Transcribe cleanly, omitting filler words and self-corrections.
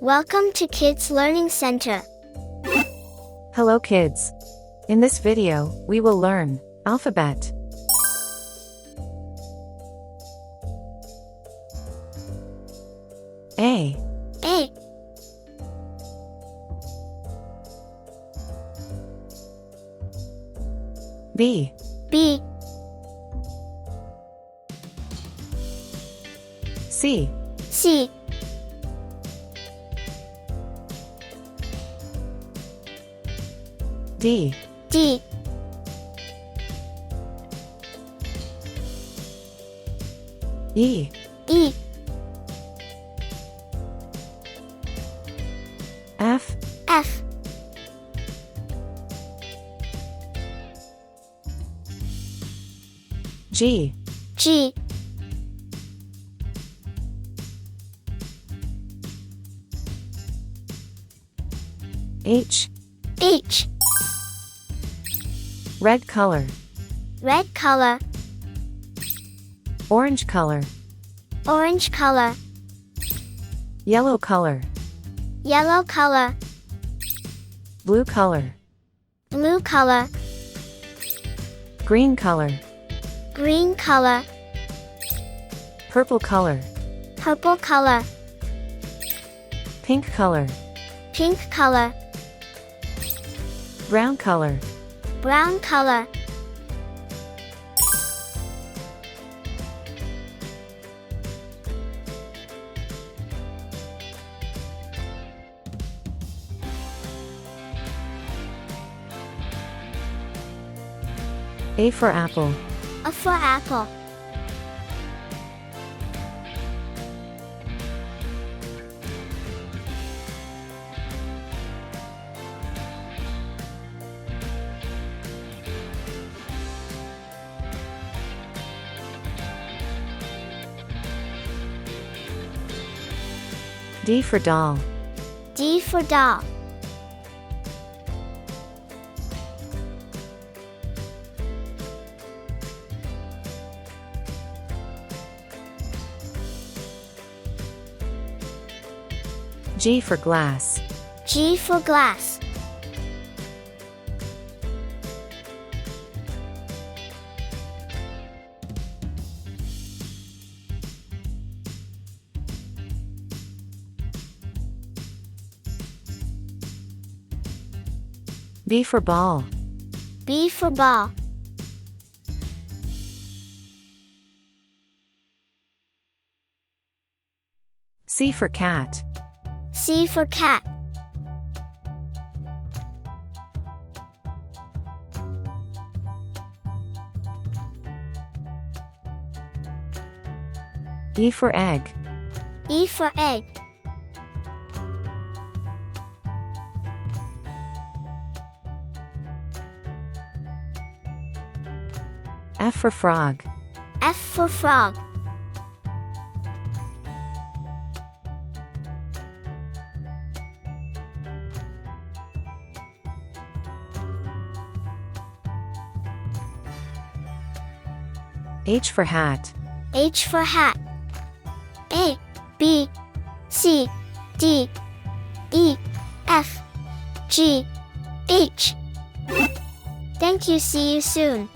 Welcome to Kids Learning Center. Hello kids. In this video, we will learn alphabet. A. B. C. D. E. F. G. H. Red color. Orange color. Yellow color. Blue color. Green color. Purple color. Pink color. Brown color. A for apple. D for doll. D for doll. G for glass. G for glass. B for ball. B for ball. C for cat. C for cat. E for egg. E for egg. F for frog. F for frog. H for hat. H for hat. A, B, C, D, E, F, G, H. Thank you. See you soon.